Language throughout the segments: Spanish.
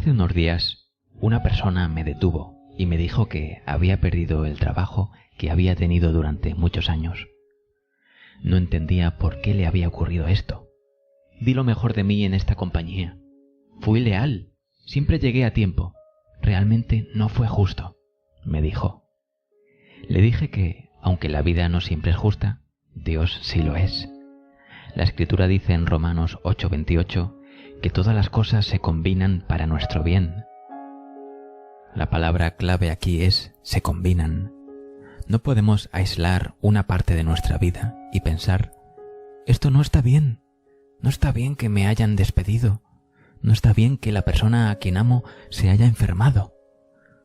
Hace unos días, una persona me detuvo y me dijo que había perdido el trabajo que había tenido durante muchos años. No entendía por qué le había ocurrido esto. Di lo mejor de mí en esta compañía. Fui leal, siempre llegué a tiempo. Realmente no fue justo, me dijo. Le dije que, aunque la vida no siempre es justa, Dios sí lo es. La Escritura dice en Romanos 8:28 que todas las cosas se combinan para nuestro bien. La palabra clave aquí es se combinan. No podemos aislar una parte de nuestra vida y pensar, esto no está bien que me hayan despedido, no está bien que la persona a quien amo se haya enfermado,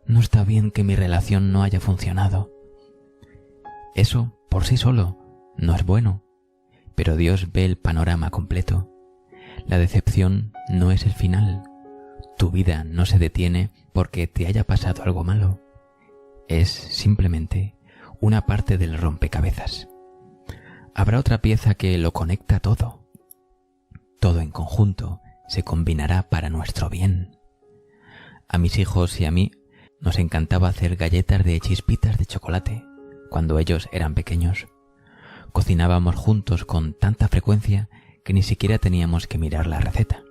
no está bien que mi relación no haya funcionado. Eso, por sí solo, no es bueno, pero Dios ve el panorama completo. La decepción no es el final. Tu vida no se detiene porque te haya pasado algo malo. Es simplemente una parte del rompecabezas. Habrá otra pieza que lo conecta todo. Todo en conjunto se combinará para nuestro bien. A mis hijos y a mí nos encantaba hacer galletas de chispitas de chocolate cuando ellos eran pequeños. Cocinábamos juntos con tanta frecuencia que ni siquiera teníamos que mirar la receta.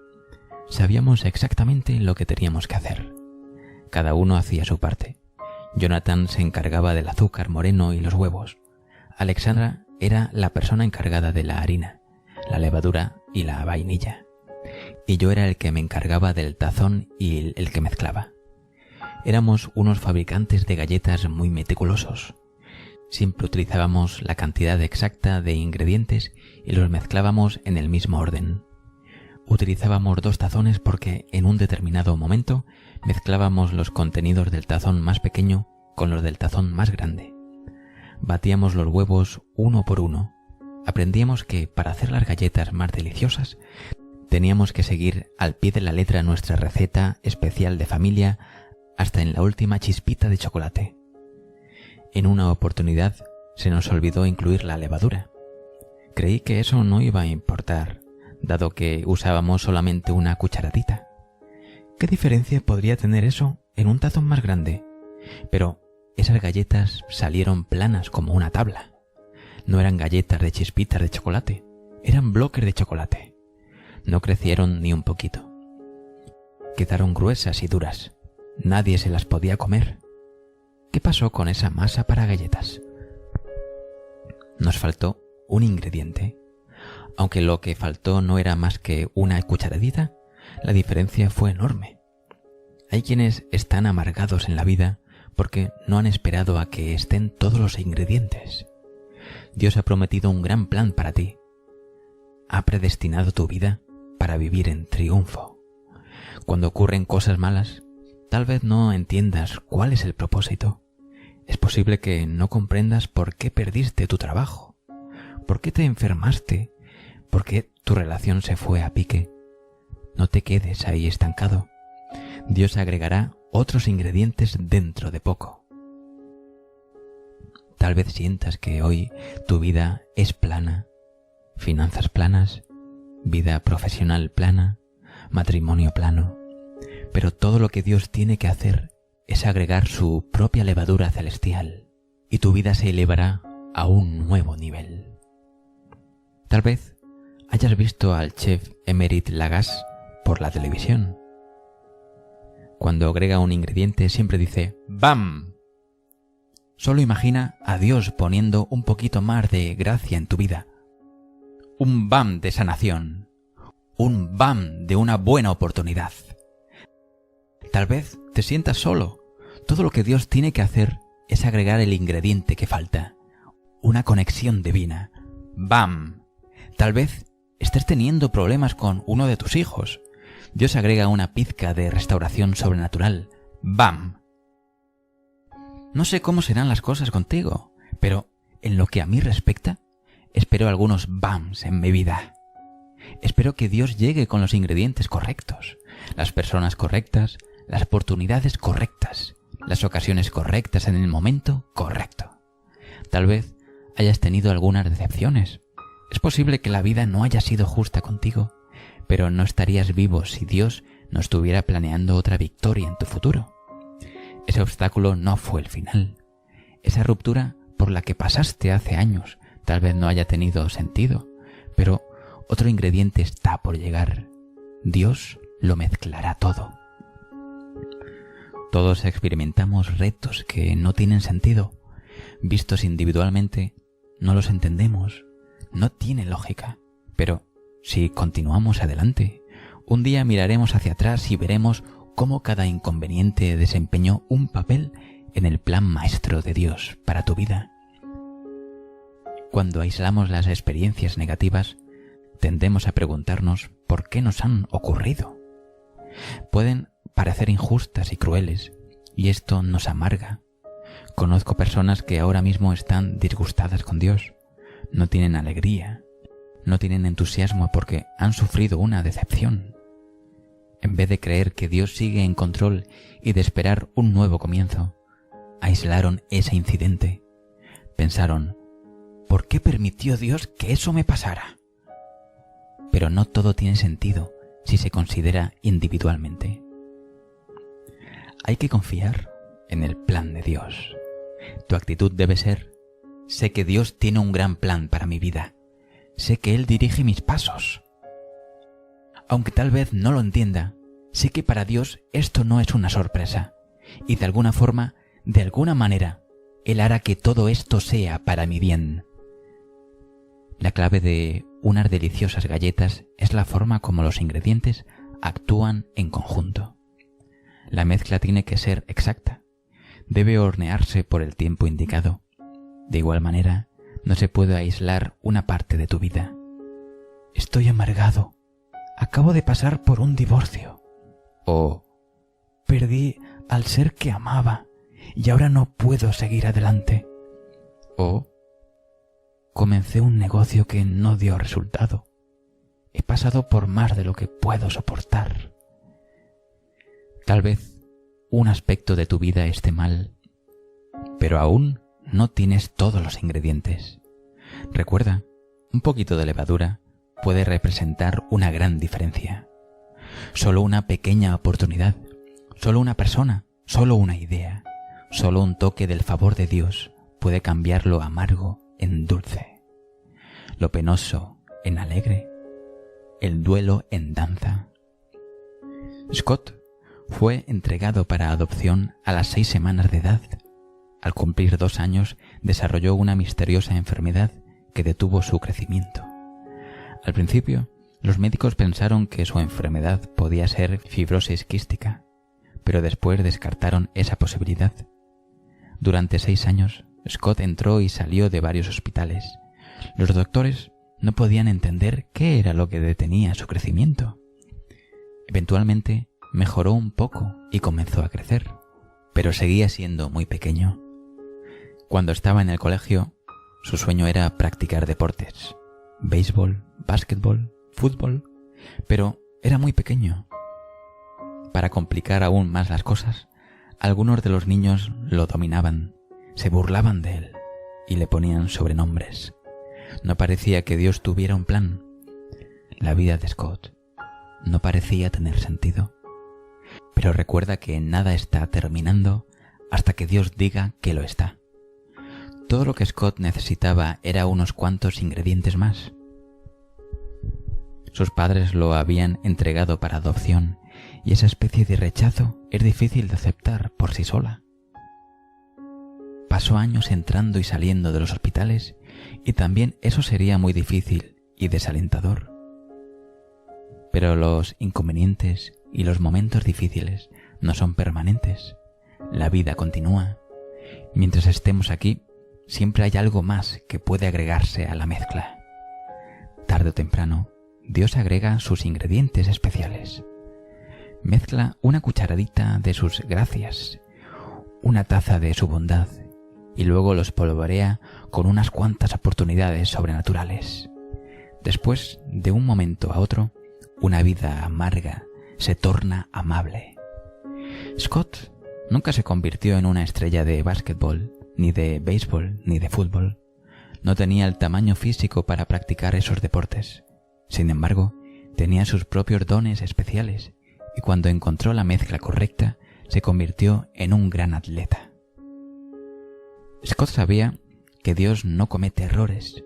Sabíamos exactamente lo que teníamos que hacer. Cada uno hacía su parte. Jonathan se encargaba del azúcar moreno y los huevos. Alexandra era la persona encargada de la harina, la levadura y la vainilla. Y yo era el que me encargaba del tazón y el que mezclaba. Éramos unos fabricantes de galletas muy meticulosos. Siempre utilizábamos la cantidad exacta de ingredientes y los mezclábamos en el mismo orden. Utilizábamos 2 tazones porque en un determinado momento mezclábamos los contenidos del tazón más pequeño con los del tazón más grande. Batíamos los huevos uno por uno. Aprendíamos que para hacer las galletas más deliciosas teníamos que seguir al pie de la letra nuestra receta especial de familia hasta en la última chispita de chocolate. En una oportunidad se nos olvidó incluir la levadura. Creí que eso no iba a importar, dado que usábamos solamente una cucharadita. ¿Qué diferencia podría tener eso en un tazón más grande? Pero esas galletas salieron planas como una tabla. No eran galletas de chispitas de chocolate, eran bloques de chocolate. No crecieron ni un poquito. Quedaron gruesas y duras. Nadie se las podía comer. ¿Qué pasó con esa masa para galletas? Nos faltó un ingrediente. Aunque lo que faltó no era más que una cucharadita, la diferencia fue enorme. Hay quienes están amargados en la vida porque no han esperado a que estén todos los ingredientes. Dios ha prometido un gran plan para ti. Ha predestinado tu vida para vivir en triunfo. Cuando ocurren cosas malas, tal vez no entiendas cuál es el propósito. Es posible que no comprendas por qué perdiste tu trabajo, por qué te enfermaste, por qué tu relación se fue a pique. No te quedes ahí estancado. Dios agregará otros ingredientes dentro de poco. Tal vez sientas que hoy tu vida es plana, finanzas planas, vida profesional plana, matrimonio plano. Pero todo lo que Dios tiene que hacer es agregar su propia levadura celestial y tu vida se elevará a un nuevo nivel. Tal vez hayas visto al chef Émeric Lagasse por la televisión. Cuando agrega un ingrediente siempre dice ¡bam! Solo imagina a Dios poniendo un poquito más de gracia en tu vida. Un bam de sanación. Un bam de una buena oportunidad. Tal vez te sientas solo. Todo lo que Dios tiene que hacer es agregar el ingrediente que falta. Una conexión divina. ¡Bam! Tal vez estés teniendo problemas con uno de tus hijos. Dios agrega una pizca de restauración sobrenatural. ¡Bam! No sé cómo serán las cosas contigo, pero en lo que a mí respecta, espero algunos bams en mi vida. Espero que Dios llegue con los ingredientes correctos, las personas correctas, las oportunidades correctas, las ocasiones correctas en el momento correcto. Tal vez hayas tenido algunas decepciones. Es posible que la vida no haya sido justa contigo, pero no estarías vivo si Dios no estuviera planeando otra victoria en tu futuro. Ese obstáculo no fue el final. Esa ruptura por la que pasaste hace años tal vez no haya tenido sentido, pero otro ingrediente está por llegar. Dios lo mezclará todo. Todos experimentamos retos que no tienen sentido. Vistos individualmente, no los entendemos. No tiene lógica. Pero si continuamos adelante, un día miraremos hacia atrás y veremos cómo cada inconveniente desempeñó un papel en el plan maestro de Dios para tu vida. Cuando aislamos las experiencias negativas, tendemos a preguntarnos por qué nos han ocurrido. Pueden parecer injustas y crueles, y esto nos amarga. Conozco personas que ahora mismo están disgustadas con Dios. No tienen alegría, no tienen entusiasmo porque han sufrido una decepción. En vez de creer que Dios sigue en control y de esperar un nuevo comienzo, aislaron ese incidente. Pensaron, ¿por qué permitió Dios que eso me pasara? Pero no todo tiene sentido si se considera individualmente. Hay que confiar en el plan de Dios. Tu actitud debe ser, sé que Dios tiene un gran plan para mi vida. Sé que Él dirige mis pasos. Aunque tal vez no lo entienda, sé que para Dios esto no es una sorpresa. Y de alguna forma, de alguna manera, Él hará que todo esto sea para mi bien. La clave de unas deliciosas galletas es la forma como los ingredientes actúan en conjunto. La mezcla tiene que ser exacta. Debe hornearse por el tiempo indicado. De igual manera, no se puede aislar una parte de tu vida. Estoy amargado. Acabo de pasar por un divorcio. O perdí al ser que amaba y ahora no puedo seguir adelante. O comencé un negocio que no dio resultado. He pasado por más de lo que puedo soportar. Tal vez un aspecto de tu vida esté mal, pero aún no tienes todos los ingredientes. Recuerda, un poquito de levadura puede representar una gran diferencia. Solo una pequeña oportunidad, solo una persona, solo una idea, solo un toque del favor de Dios puede cambiar lo amargo en dulce, lo penoso en alegre, el duelo en danza. Scott fue entregado para adopción a las 6 semanas de edad. Al cumplir 2 años, desarrolló una misteriosa enfermedad que detuvo su crecimiento. Al principio, los médicos pensaron que su enfermedad podía ser fibrosis quística, pero después descartaron esa posibilidad. Durante 6 años, Scott entró y salió de varios hospitales. Los doctores no podían entender qué era lo que detenía su crecimiento. Eventualmente, mejoró un poco y comenzó a crecer, pero seguía siendo muy pequeño. Cuando estaba en el colegio, su sueño era practicar deportes, béisbol, básquetbol, fútbol, pero era muy pequeño. Para complicar aún más las cosas, algunos de los niños lo dominaban, se burlaban de él y le ponían sobrenombres. No parecía que Dios tuviera un plan. La vida de Scott no parecía tener sentido. Pero recuerda que nada está terminando hasta que Dios diga que lo está. Todo lo que Scott necesitaba era unos cuantos ingredientes más. Sus padres lo habían entregado para adopción y esa especie de rechazo es difícil de aceptar por sí sola. Pasó años entrando y saliendo de los hospitales y también eso sería muy difícil y desalentador. Pero los inconvenientes y los momentos difíciles no son permanentes. La vida continúa. Mientras estemos aquí, siempre hay algo más que puede agregarse a la mezcla. Tarde o temprano, Dios agrega sus ingredientes especiales. Mezcla una cucharadita de sus gracias, una taza de su bondad, y luego los polvorea con unas cuantas oportunidades sobrenaturales. Después, de un momento a otro, una vida amarga se torna amable. Scott nunca se convirtió en una estrella de básquetbol, ni de béisbol, ni de fútbol. No tenía el tamaño físico para practicar esos deportes. Sin embargo, tenía sus propios dones especiales y cuando encontró la mezcla correcta, se convirtió en un gran atleta. Scott sabía que Dios no comete errores.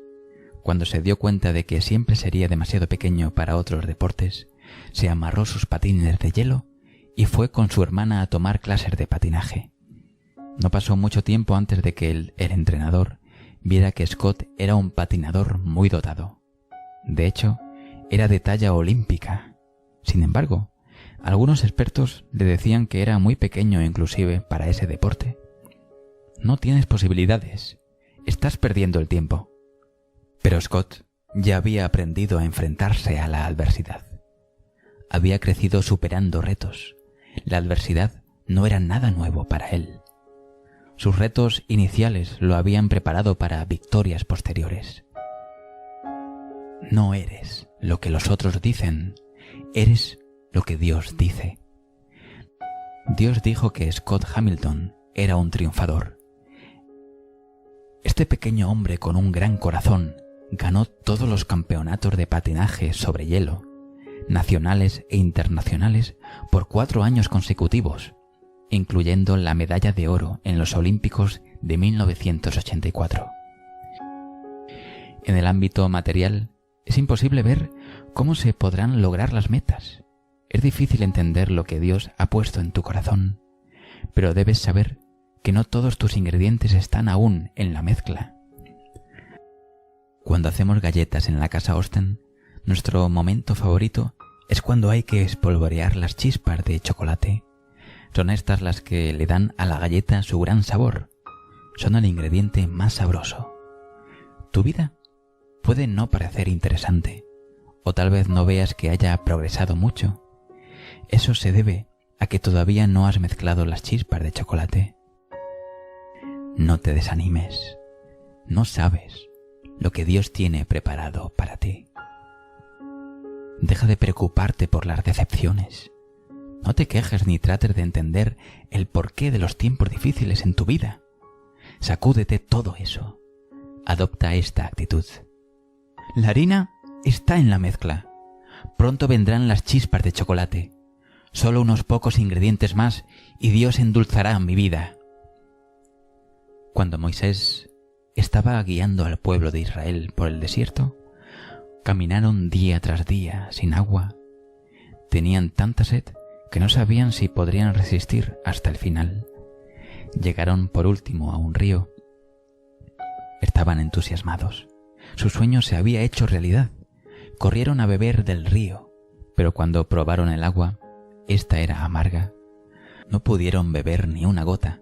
Cuando se dio cuenta de que siempre sería demasiado pequeño para otros deportes, se amarró sus patines de hielo y fue con su hermana a tomar clases de patinaje. No pasó mucho tiempo antes de que el entrenador viera que Scott era un patinador muy dotado. De hecho, era de talla olímpica. Sin embargo, algunos expertos le decían que era muy pequeño inclusive para ese deporte. No tienes posibilidades. Estás perdiendo el tiempo. Pero Scott ya había aprendido a enfrentarse a la adversidad. Había crecido superando retos. La adversidad no era nada nuevo para él. Sus retos iniciales lo habían preparado para victorias posteriores. No eres lo que los otros dicen, eres lo que Dios dice. Dios dijo que Scott Hamilton era un triunfador. Este pequeño hombre con un gran corazón ganó todos los campeonatos de patinaje sobre hielo, nacionales e internacionales, por 4 años consecutivos, incluyendo la medalla de oro en los Olímpicos de 1984. En el ámbito material, es imposible ver cómo se podrán lograr las metas. Es difícil entender lo que Dios ha puesto en tu corazón, pero debes saber que no todos tus ingredientes están aún en la mezcla. Cuando hacemos galletas en la casa Austen, nuestro momento favorito es cuando hay que espolvorear las chispas de chocolate. Son estas las que le dan a la galleta su gran sabor. Son el ingrediente más sabroso. Tu vida puede no parecer interesante, o tal vez no veas que haya progresado mucho. Eso se debe a que todavía no has mezclado las chispas de chocolate. No te desanimes. No sabes lo que Dios tiene preparado para ti. Deja de preocuparte por las decepciones. No te quejes ni trates de entender el porqué de los tiempos difíciles en tu vida. Sacúdete todo eso. Adopta esta actitud. La harina está en la mezcla. Pronto vendrán las chispas de chocolate. Solo unos pocos ingredientes más y Dios endulzará mi vida. Cuando Moisés estaba guiando al pueblo de Israel por el desierto, caminaron día tras día sin agua. Tenían tanta sed que no sabían si podrían resistir hasta el final. Llegaron por último a un río. Estaban entusiasmados. Su sueño se había hecho realidad. Corrieron a beber del río, pero cuando probaron el agua, esta era amarga. No pudieron beber ni una gota.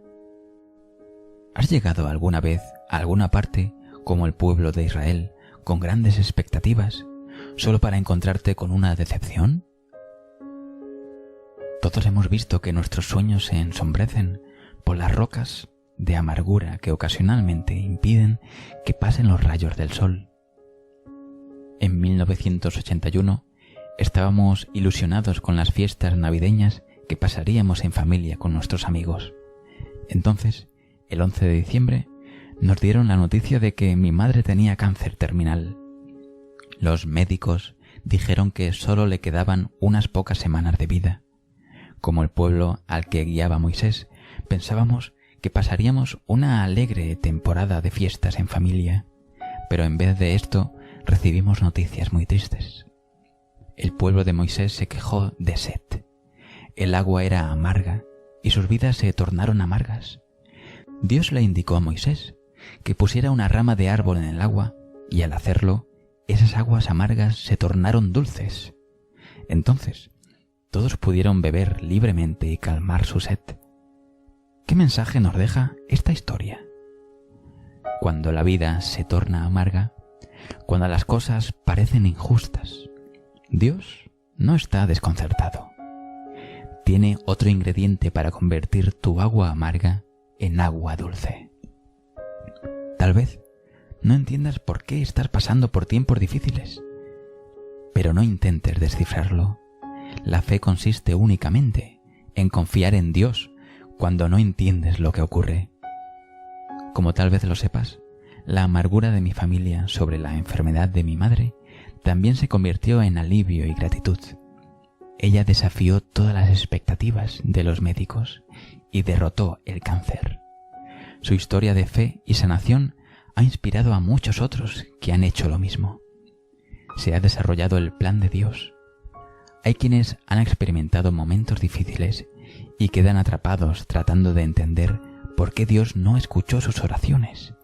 ¿Has llegado alguna vez a alguna parte, como el pueblo de Israel, con grandes expectativas, solo para encontrarte con una decepción? Todos hemos visto que nuestros sueños se ensombrecen por las rocas de amargura que ocasionalmente impiden que pasen los rayos del sol. En 1981 estábamos ilusionados con las fiestas navideñas que pasaríamos en familia con nuestros amigos. Entonces, el 11 de diciembre, nos dieron la noticia de que mi madre tenía cáncer terminal. Los médicos dijeron que solo le quedaban unas pocas semanas de vida. Como el pueblo al que guiaba Moisés, pensábamos que pasaríamos una alegre temporada de fiestas en familia, pero en vez de esto recibimos noticias muy tristes. El pueblo de Moisés se quejó de sed. El agua era amarga y sus vidas se tornaron amargas. Dios le indicó a Moisés que pusiera una rama de árbol en el agua y al hacerlo, esas aguas amargas se tornaron dulces. Entonces, todos pudieron beber libremente y calmar su sed. ¿Qué mensaje nos deja esta historia? Cuando la vida se torna amarga, cuando las cosas parecen injustas, Dios no está desconcertado. Tiene otro ingrediente para convertir tu agua amarga en agua dulce. Tal vez no entiendas por qué estás pasando por tiempos difíciles, pero no intentes descifrarlo. La fe consiste únicamente en confiar en Dios cuando no entiendes lo que ocurre. Como tal vez lo sepas, la amargura de mi familia sobre la enfermedad de mi madre también se convirtió en alivio y gratitud. ella desafió todas las expectativas de los médicos y derrotó el cáncer. Su historia de fe y sanación ha inspirado a muchos otros que han hecho lo mismo. Se ha desarrollado el plan de Dios. Hay quienes han experimentado momentos difíciles y quedan atrapados tratando de entender por qué Dios no escuchó sus oraciones.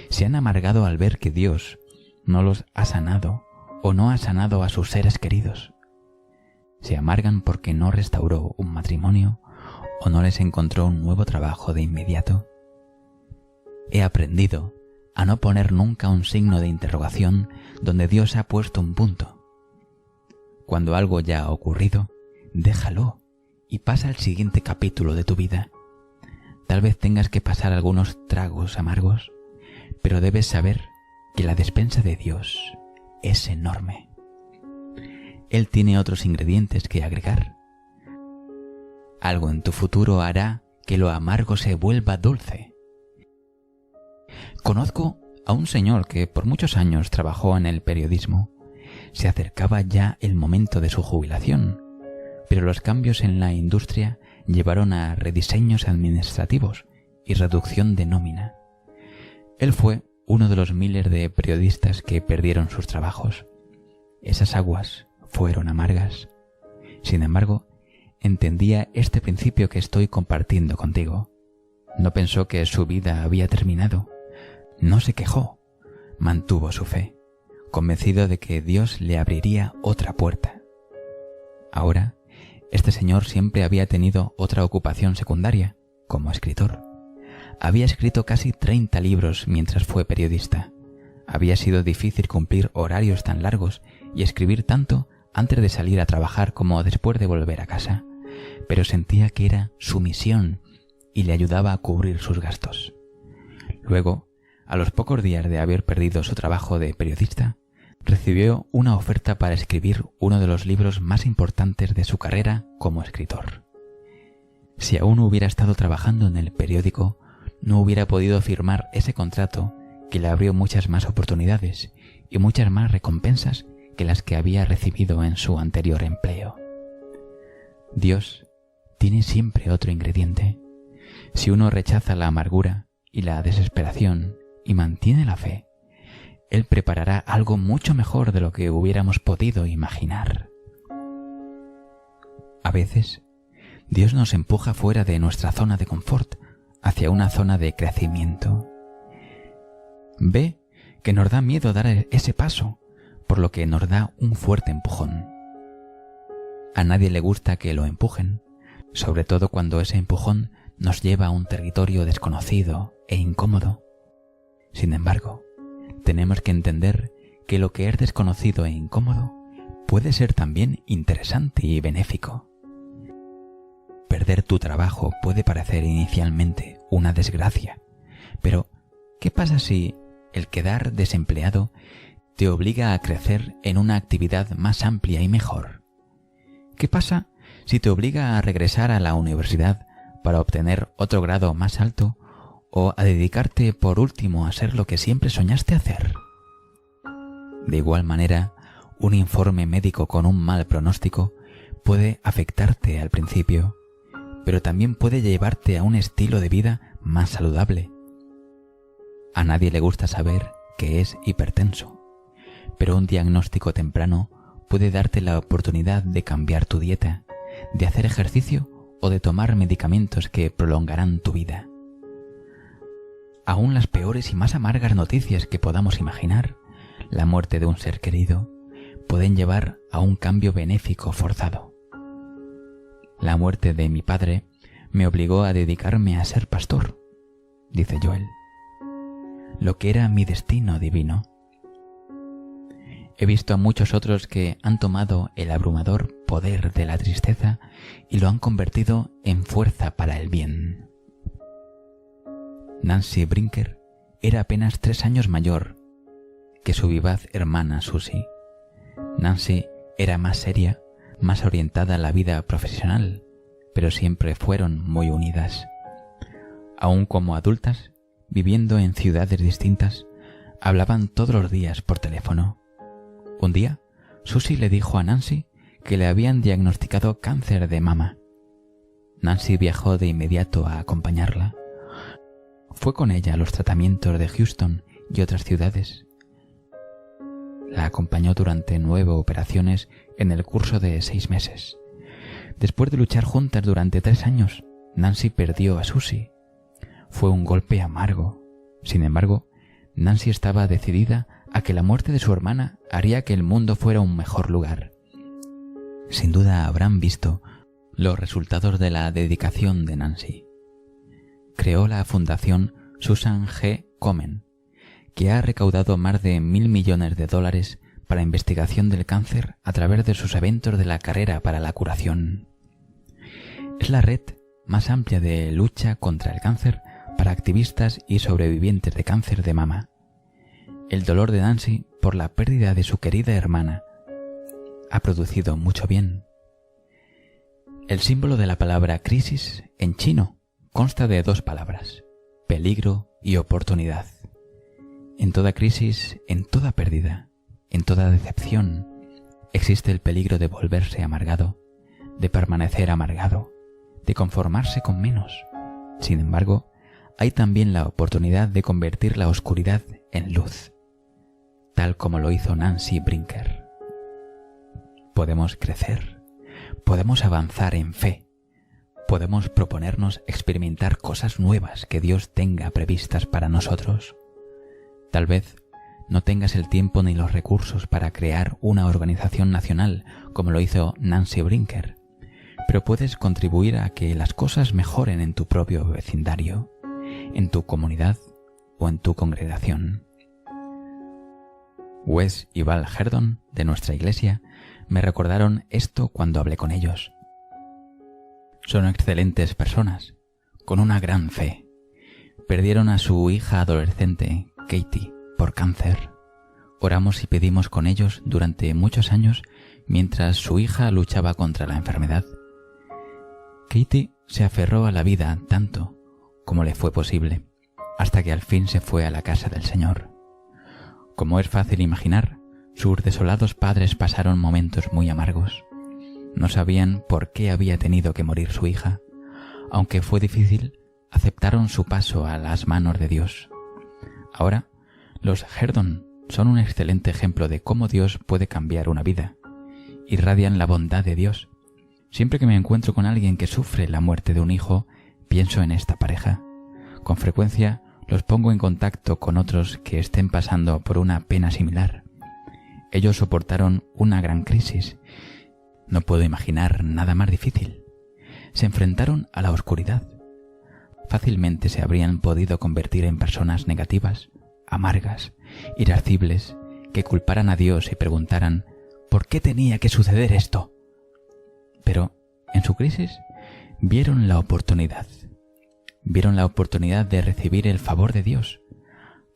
Se han amargado al ver que Dios no los ha sanado o no ha sanado a sus seres queridos. Se amargan porque no restauró un matrimonio o no les encontró un nuevo trabajo de inmediato. He aprendido a no poner nunca un signo de interrogación donde Dios ha puesto un punto. Cuando algo ya ha ocurrido, déjalo y pasa al siguiente capítulo de tu vida. Tal vez tengas que pasar algunos tragos amargos, pero debes saber que la despensa de Dios es enorme. Él tiene otros ingredientes que agregar. Algo en tu futuro hará que lo amargo se vuelva dulce. Conozco a un señor que por muchos años trabajó en el periodismo. Se acercaba ya el momento de su jubilación, pero los cambios en la industria llevaron a rediseños administrativos y reducción de nómina. Él fue uno de los miles de periodistas que perdieron sus trabajos. Esas aguas fueron amargas. Sin embargo, entendía este principio que estoy compartiendo contigo. No pensó que su vida había terminado. No se quejó. Mantuvo su fe, convencido de que Dios le abriría otra puerta. Ahora, este señor siempre había tenido otra ocupación secundaria, como escritor. Había escrito casi 30 libros mientras fue periodista. Había sido difícil cumplir horarios tan largos y escribir tanto antes de salir a trabajar como después de volver a casa, pero sentía que era su misión y le ayudaba a cubrir sus gastos. Luego, a los pocos días de haber perdido su trabajo de periodista, recibió una oferta para escribir uno de los libros más importantes de su carrera como escritor. Si aún hubiera estado trabajando en el periódico, no hubiera podido firmar ese contrato que le abrió muchas más oportunidades y muchas más recompensas que las que había recibido en su anterior empleo. Dios tiene siempre otro ingrediente. Si uno rechaza la amargura y la desesperación y mantiene la fe, Él preparará algo mucho mejor de lo que hubiéramos podido imaginar. A veces, Dios nos empuja fuera de nuestra zona de confort hacia una zona de crecimiento. Ve que nos da miedo dar ese paso, por lo que nos da un fuerte empujón. A nadie le gusta que lo empujen, sobre todo cuando ese empujón nos lleva a un territorio desconocido e incómodo. Sin embargo, tenemos que entender que lo que es desconocido e incómodo puede ser también interesante y benéfico. Perder tu trabajo puede parecer inicialmente una desgracia, pero ¿qué pasa si el quedar desempleado te obliga a crecer en una actividad más amplia y mejor? ¿Qué pasa si te obliga a regresar a la universidad para obtener otro grado más alto o a dedicarte por último a hacer lo que siempre soñaste hacer? De igual manera, un informe médico con un mal pronóstico puede afectarte al principio, pero también puede llevarte a un estilo de vida más saludable. A nadie le gusta saber que es hipertenso, pero un diagnóstico temprano puede darte la oportunidad de cambiar tu dieta, de hacer ejercicio o de tomar medicamentos que prolongarán tu vida. Aún las peores y más amargas noticias que podamos imaginar, la muerte de un ser querido, pueden llevar a un cambio benéfico forzado. La muerte de mi padre me obligó a dedicarme a ser pastor, dice Joel, lo que era mi destino divino. He visto a muchos otros que han tomado el abrumador poder de la tristeza y lo han convertido en fuerza para el bien. Nancy Brinker era apenas 3 años mayor que su vivaz hermana Susie. Nancy era más seria, más orientada a la vida profesional, pero siempre fueron muy unidas. Aún como adultas, viviendo en ciudades distintas, hablaban todos los días por teléfono. Un día, Susie le dijo a Nancy que le habían diagnosticado cáncer de mama. Nancy viajó de inmediato a acompañarla. Fue con ella a los tratamientos de Houston y otras ciudades. La acompañó durante 9 operaciones en el curso de 6 meses. Después de luchar juntas durante 3 años, Nancy perdió a Susie. Fue un golpe amargo. Sin embargo, Nancy estaba decidida a que la muerte de su hermana haría que el mundo fuera un mejor lugar. Sin duda habrán visto los resultados de la dedicación de Nancy. Creó la Fundación Susan G. Komen, que ha recaudado más de $1.000 millones para investigación del cáncer a través de sus eventos de la carrera para la curación. Es la red más amplia de lucha contra el cáncer para activistas y sobrevivientes de cáncer de mama. El dolor de Nancy por la pérdida de su querida hermana ha producido mucho bien. El símbolo de la palabra crisis en chino consta de 2 palabras, peligro y oportunidad. En toda crisis, en toda pérdida, en toda decepción, existe el peligro de volverse amargado, de permanecer amargado, de conformarse con menos. Sin embargo, hay también la oportunidad de convertir la oscuridad en luz, tal como lo hizo Nancy Brinker. Podemos crecer, podemos avanzar en fe, podemos proponernos experimentar cosas nuevas que Dios tenga previstas para nosotros. Tal vez no tengas el tiempo ni los recursos para crear una organización nacional como lo hizo Nancy Brinker, pero puedes contribuir a que las cosas mejoren en tu propio vecindario, en tu comunidad o en tu congregación. Wes y Val Herdon, de nuestra iglesia, me recordaron esto cuando hablé con ellos. Son excelentes personas, con una gran fe. Perdieron a su hija adolescente, Katie, por cáncer. Oramos y pedimos con ellos durante muchos años mientras su hija luchaba contra la enfermedad. Katie se aferró a la vida tanto como le fue posible, hasta que al fin se fue a la casa del Señor. Como es fácil imaginar, sus desolados padres pasaron momentos muy amargos. No sabían por qué había tenido que morir su hija. Aunque fue difícil, aceptaron su paso a las manos de Dios. Ahora, los Herdon son un excelente ejemplo de cómo Dios puede cambiar una vida. Irradian la bondad de Dios. Siempre que me encuentro con alguien que sufre la muerte de un hijo, pienso en esta pareja. Con frecuencia los pongo en contacto con otros que estén pasando por una pena similar. Ellos soportaron una gran crisis. No puedo imaginar nada más difícil. Se enfrentaron a la oscuridad. Fácilmente se habrían podido convertir en personas negativas, amargas, irascibles, que culparan a Dios y preguntaran ¿por qué tenía que suceder esto? Pero en su crisis vieron la oportunidad. Vieron la oportunidad de recibir el favor de Dios.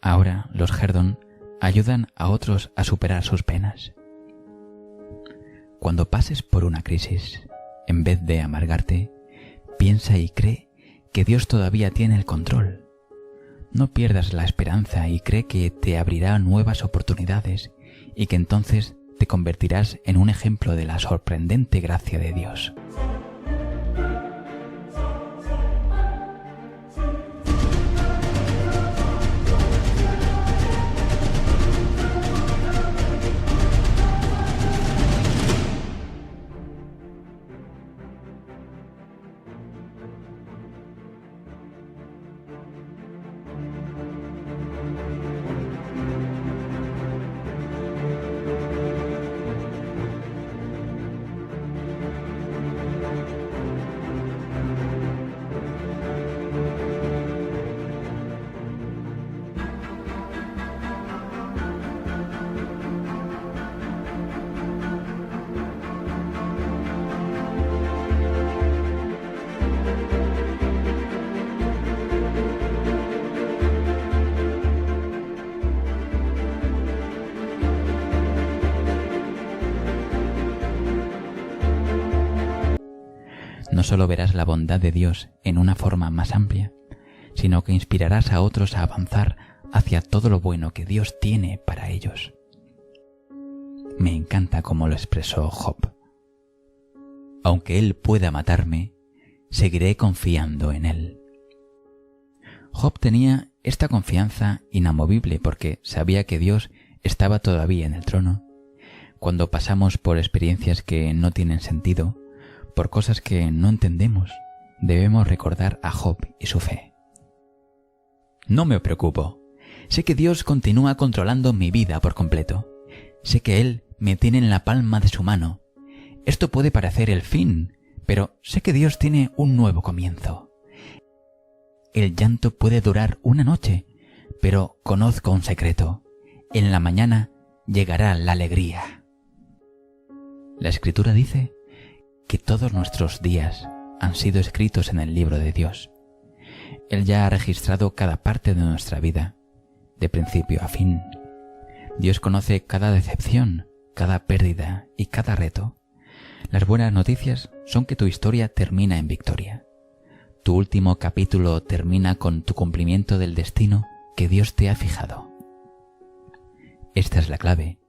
Ahora los Herdon ayudan a otros a superar sus penas. Cuando pases por una crisis, en vez de amargarte, piensa y cree que Dios todavía tiene el control. No pierdas la esperanza y cree que te abrirá nuevas oportunidades y que entonces te convertirás en un ejemplo de la sorprendente gracia de Dios. No solo verás la bondad de Dios en una forma más amplia, sino que inspirarás a otros a avanzar hacia todo lo bueno que Dios tiene para ellos. Me encanta cómo lo expresó Job. Aunque Él pueda matarme, seguiré confiando en Él. Job tenía esta confianza inamovible porque sabía que Dios estaba todavía en el trono. Cuando pasamos por experiencias que no tienen sentido, por cosas que no entendemos, debemos recordar a Job y su fe. No me preocupo. Sé que Dios continúa controlando mi vida por completo. Sé que Él me tiene en la palma de su mano. Esto puede parecer el fin, pero sé que Dios tiene un nuevo comienzo. El llanto puede durar una noche, pero conozco un secreto. En la mañana llegará la alegría. La Escritura dice que todos nuestros días han sido escritos en el libro de Dios. Él ya ha registrado cada parte de nuestra vida, de principio a fin. Dios conoce cada decepción, cada pérdida y cada reto. Las buenas noticias son que tu historia termina en victoria. Tu último capítulo termina con tu cumplimiento del destino que Dios te ha fijado. Esta es la clave.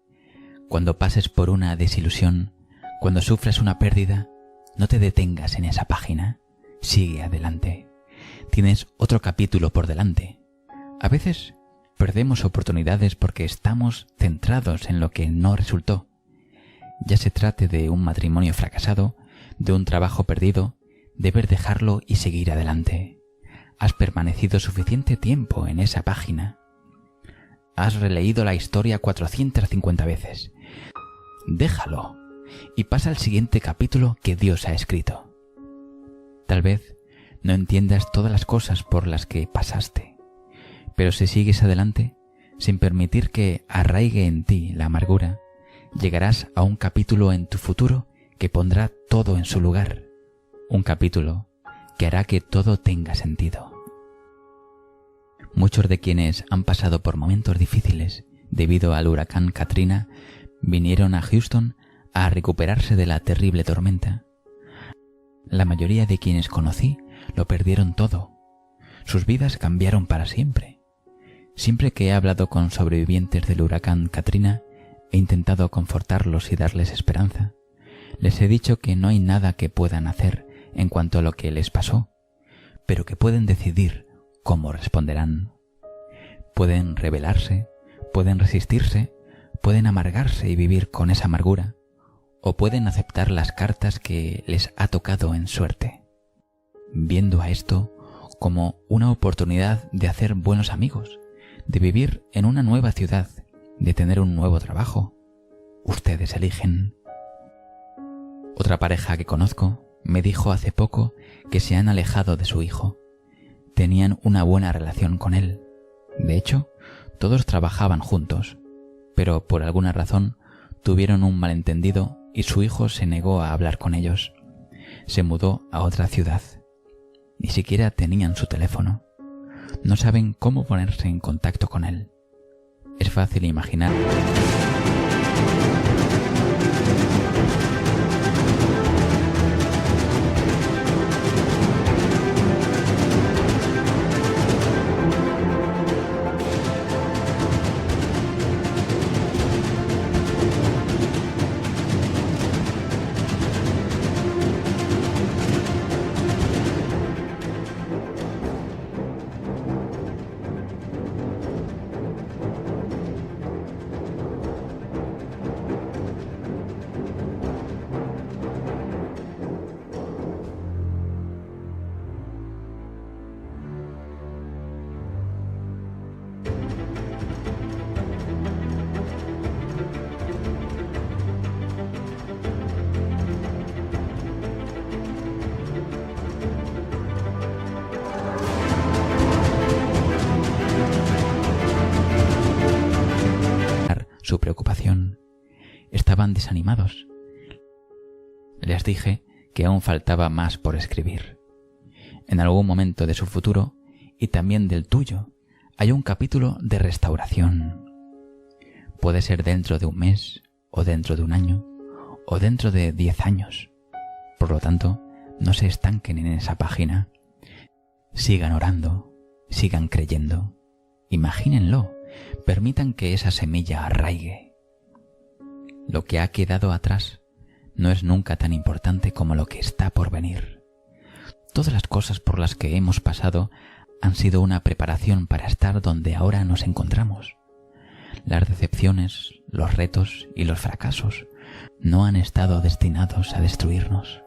Cuando pases por una desilusión, cuando sufras una pérdida, no te detengas en esa página. Sigue adelante. Tienes otro capítulo por delante. A veces perdemos oportunidades porque estamos centrados en lo que no resultó. Ya se trate de un matrimonio fracasado, de un trabajo perdido, debes dejarlo y seguir adelante. Has permanecido suficiente tiempo en esa página. Has releído la historia 450 veces. Déjalo y pasa al siguiente capítulo que Dios ha escrito. Tal vez no entiendas todas las cosas por las que pasaste, pero si sigues adelante, sin permitir que arraigue en ti la amargura, llegarás a un capítulo en tu futuro que pondrá todo en su lugar. Un capítulo que hará que todo tenga sentido. Muchos de quienes han pasado por momentos difíciles debido al huracán Katrina vinieron a Houston a recuperarse de la terrible tormenta. La mayoría de quienes conocí lo perdieron todo. Sus vidas cambiaron para siempre. Siempre que he hablado con sobrevivientes del huracán Katrina, he intentado confortarlos y darles esperanza. Les he dicho que no hay nada que puedan hacer en cuanto a lo que les pasó, pero que pueden decidir cómo responderán. Pueden rebelarse, pueden resistirse, pueden amargarse y vivir con esa amargura, o pueden aceptar las cartas que les ha tocado en suerte, viendo a esto como una oportunidad de hacer buenos amigos, de vivir en una nueva ciudad, de tener un nuevo trabajo. Ustedes eligen. Otra pareja que conozco me dijo hace poco que se han alejado de su hijo. Tenían una buena relación con él. De hecho, todos trabajaban juntos, pero por alguna razón tuvieron un malentendido y su hijo se negó a hablar con ellos. Se mudó a otra ciudad. Ni siquiera tenían su teléfono. No saben cómo ponerse en contacto con él. Es fácil imaginar. Su preocupación. Estaban desanimados. Les dije que aún faltaba más por escribir. En algún momento de su futuro, y también del tuyo, hay un capítulo de restauración. Puede ser dentro de un mes, o dentro de un año, o dentro de 10 años. Por lo tanto, no se estanquen en esa página. Sigan orando, sigan creyendo. Imagínenlo. Permitan que esa semilla arraigue. Lo que ha quedado atrás no es nunca tan importante como lo que está por venir. Todas las cosas por las que hemos pasado han sido una preparación para estar donde ahora nos encontramos. Las decepciones, los retos y los fracasos no han estado destinados a destruirnos.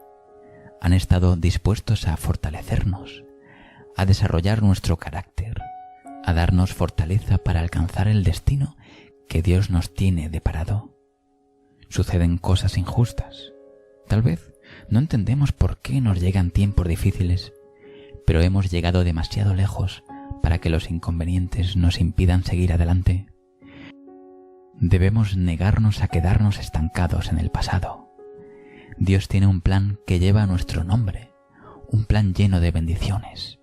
Han estado dispuestos a fortalecernos, a desarrollar nuestro carácter, a darnos fortaleza para alcanzar el destino que Dios nos tiene deparado. Suceden cosas injustas. Tal vez no entendemos por qué nos llegan tiempos difíciles, pero hemos llegado demasiado lejos para que los inconvenientes nos impidan seguir adelante. Debemos negarnos a quedarnos estancados en el pasado. Dios tiene un plan que lleva nuestro nombre, un plan lleno de bendiciones,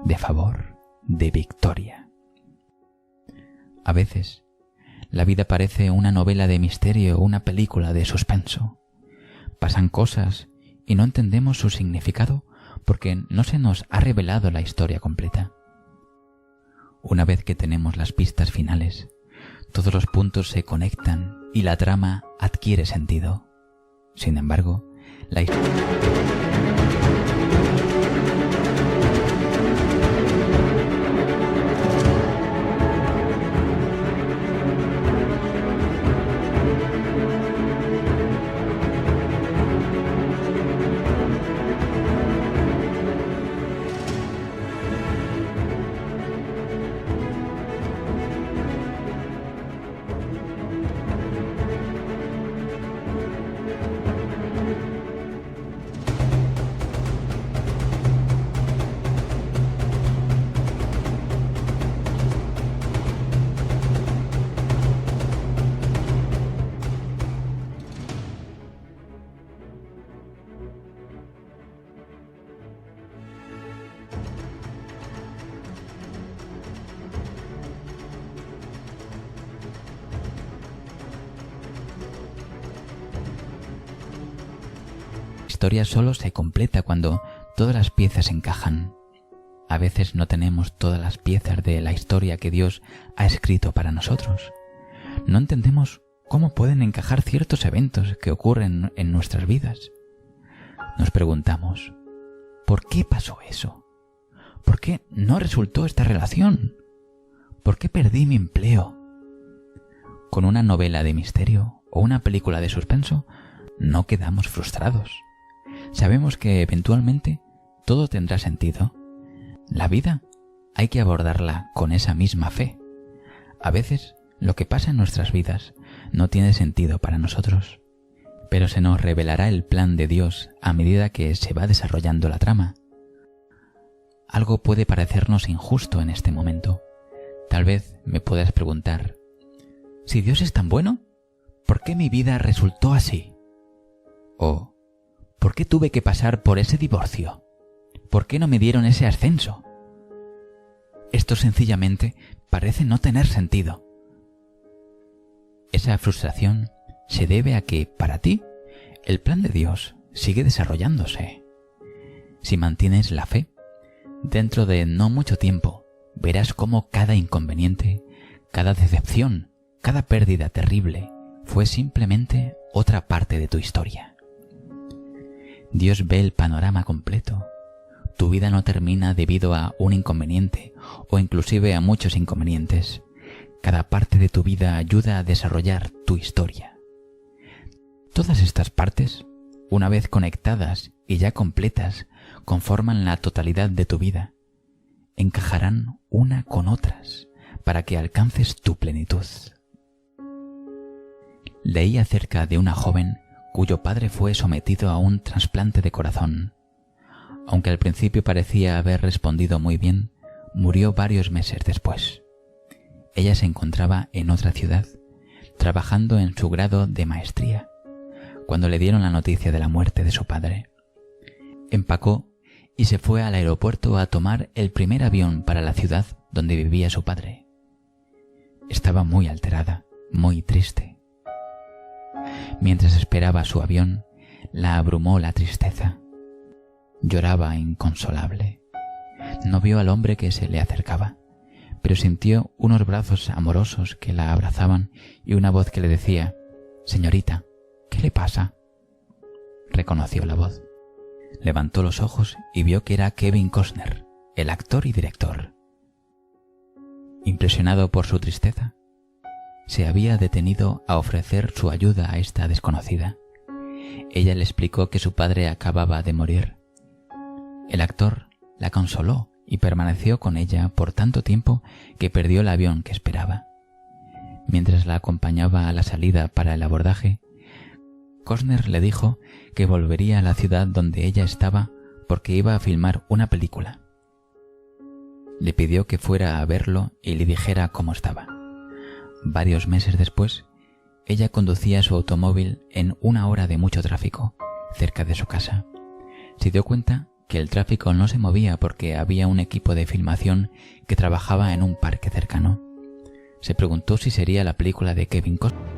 de favor, de victoria. A veces, la vida parece una novela de misterio o una película de suspenso. Pasan cosas y no entendemos su significado porque no se nos ha revelado la historia completa. Una vez que tenemos las pistas finales, todos los puntos se conectan y la trama adquiere sentido. Sin embargo, la historia solo se completa cuando todas las piezas encajan. A veces no tenemos todas las piezas de la historia que Dios ha escrito para nosotros. No entendemos cómo pueden encajar ciertos eventos que ocurren en nuestras vidas. Nos preguntamos, ¿por qué pasó eso? ¿Por qué no resultó esta relación? ¿Por qué perdí mi empleo? Con una novela de misterio o una película de suspenso, no quedamos frustrados. Sabemos que eventualmente todo tendrá sentido. La vida hay que abordarla con esa misma fe. A veces lo que pasa en nuestras vidas no tiene sentido para nosotros, pero se nos revelará el plan de Dios a medida que se va desarrollando la trama. Algo puede parecernos injusto en este momento. Tal vez me puedas preguntar, si Dios es tan bueno, ¿por qué mi vida resultó así? O, ¿por qué tuve que pasar por ese divorcio? ¿Por qué no me dieron ese ascenso? Esto sencillamente parece no tener sentido. Esa frustración se debe a que, para ti, el plan de Dios sigue desarrollándose. Si mantienes la fe, dentro de no mucho tiempo, verás cómo cada inconveniente, cada decepción, cada pérdida terrible fue simplemente otra parte de tu historia. Dios ve el panorama completo. Tu vida no termina debido a un inconveniente o inclusive a muchos inconvenientes. Cada parte de tu vida ayuda a desarrollar tu historia. Todas estas partes, una vez conectadas y ya completas, conforman la totalidad de tu vida. Encajarán una con otras para que alcances tu plenitud. Leí acerca de una joven cuyo padre fue sometido a un trasplante de corazón. Aunque al principio parecía haber respondido muy bien, murió varios meses después. Ella se encontraba en otra ciudad, trabajando en su grado de maestría, cuando le dieron la noticia de la muerte de su padre. Empacó y se fue al aeropuerto a tomar el primer avión para la ciudad donde vivía su padre. Estaba muy alterada, muy triste. Mientras esperaba su avión, la abrumó la tristeza. Lloraba inconsolable. No vio al hombre que se le acercaba, pero sintió unos brazos amorosos que la abrazaban y una voz que le decía, «Señorita, ¿qué le pasa?» reconoció la voz. Levantó los ojos y vio que era Kevin Costner, el actor y director. Impresionado por su tristeza, se había detenido a ofrecer su ayuda a esta desconocida. Ella le explicó que su padre acababa de morir. El actor la consoló y permaneció con ella por tanto tiempo que perdió el avión que esperaba. Mientras la acompañaba a la salida para el abordaje, Costner le dijo que volvería a la ciudad donde ella estaba porque iba a filmar una película. Le pidió que fuera a verlo y le dijera cómo estaba. Varios meses después, ella conducía su automóvil en una hora de mucho tráfico, cerca de su casa. Se dio cuenta que el tráfico no se movía porque había un equipo de filmación que trabajaba en un parque cercano. Se preguntó si sería la película de Kevin Costner.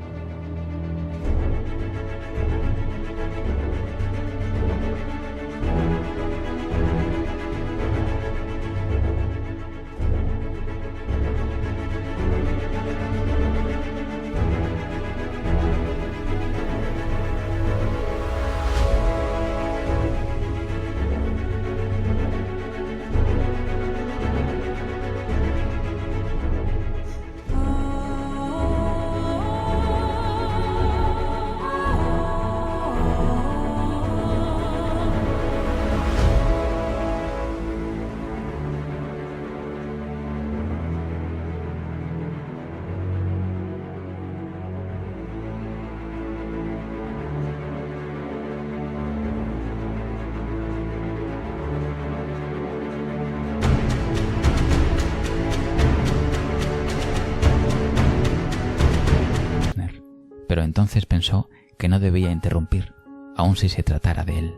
Pero entonces pensó que no debía interrumpir, aun si se tratara de él.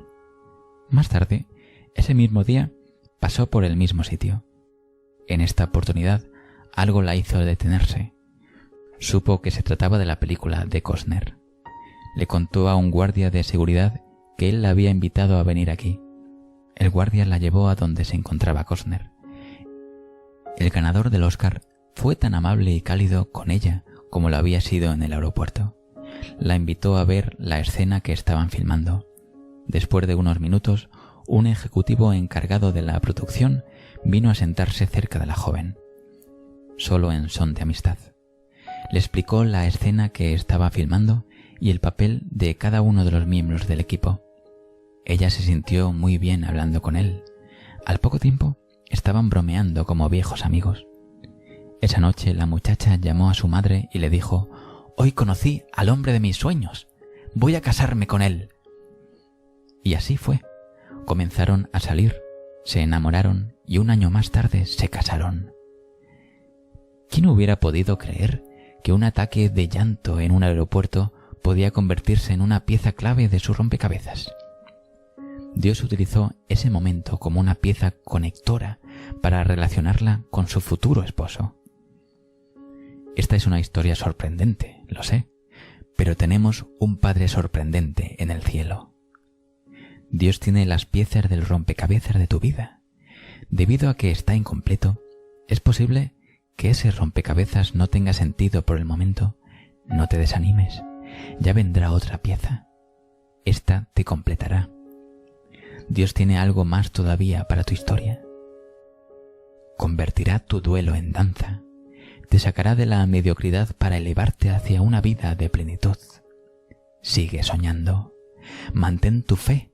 Más tarde, ese mismo día, pasó por el mismo sitio. En esta oportunidad, algo la hizo detenerse. Supo que se trataba de la película de Costner. Le contó a un guardia de seguridad que él la había invitado a venir aquí. El guardia la llevó a donde se encontraba Costner. El ganador del Oscar fue tan amable y cálido con ella como lo había sido en el aeropuerto. La invitó a ver la escena que estaban filmando. Después de unos minutos, un ejecutivo encargado de la producción vino a sentarse cerca de la joven, solo en son de amistad. Le explicó la escena que estaba filmando y el papel de cada uno de los miembros del equipo. Ella se sintió muy bien hablando con él. Al poco tiempo, estaban bromeando como viejos amigos. Esa noche la muchacha llamó a su madre y le dijo: «Hoy conocí al hombre de mis sueños. Voy a casarme con él». Y así fue. Comenzaron a salir, se enamoraron y un año más tarde se casaron. ¿Quién hubiera podido creer que un ataque de llanto en un aeropuerto podía convertirse en una pieza clave de su rompecabezas? Dios utilizó ese momento como una pieza conectora para relacionarla con su futuro esposo. Esta es una historia sorprendente, lo sé, pero tenemos un Padre sorprendente en el cielo. Dios tiene las piezas del rompecabezas de tu vida. Debido a que está incompleto, es posible que ese rompecabezas no tenga sentido por el momento. No te desanimes, ya vendrá otra pieza. Esta te completará. Dios tiene algo más todavía para tu historia. Convertirá tu duelo en danza. Te sacará de la mediocridad para elevarte hacia una vida de plenitud. Sigue soñando. Mantén tu fe.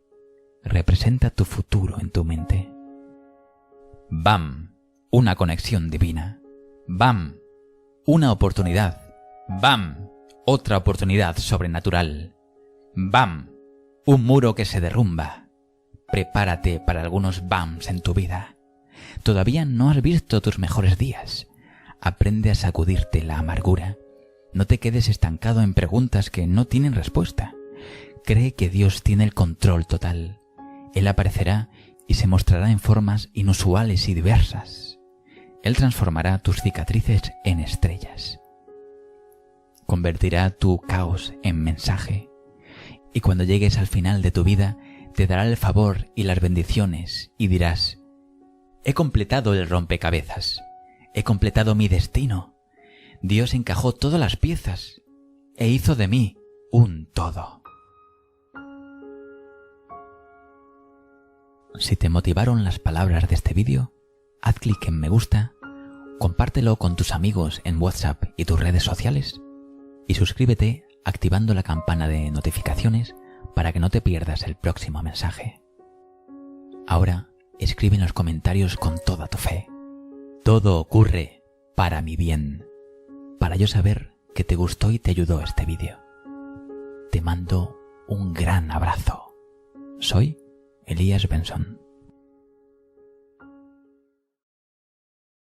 Representa tu futuro en tu mente. ¡Bam! Una conexión divina. ¡Bam! Una oportunidad. ¡Bam! Otra oportunidad sobrenatural. ¡Bam! Un muro que se derrumba. Prepárate para algunos bams en tu vida. Todavía no has visto tus mejores días. Aprende a sacudirte la amargura. No te quedes estancado en preguntas que no tienen respuesta. Cree que Dios tiene el control total. Él aparecerá y se mostrará en formas inusuales y diversas. Él transformará tus cicatrices en estrellas. Convertirá tu caos en mensaje. Y cuando llegues al final de tu vida, te dará el favor y las bendiciones y dirás: he completado el rompecabezas. He completado mi destino. Dios encajó todas las piezas e hizo de mí un todo. Si te motivaron las palabras de este vídeo, haz clic en me gusta, compártelo con tus amigos en WhatsApp y tus redes sociales y suscríbete activando la campana de notificaciones para que no te pierdas el próximo mensaje. Ahora, escribe en los comentarios con toda tu fe. Todo ocurre para mi bien, para yo saber que te gustó y te ayudó este vídeo. Te mando un gran abrazo. Soy Elías Benson.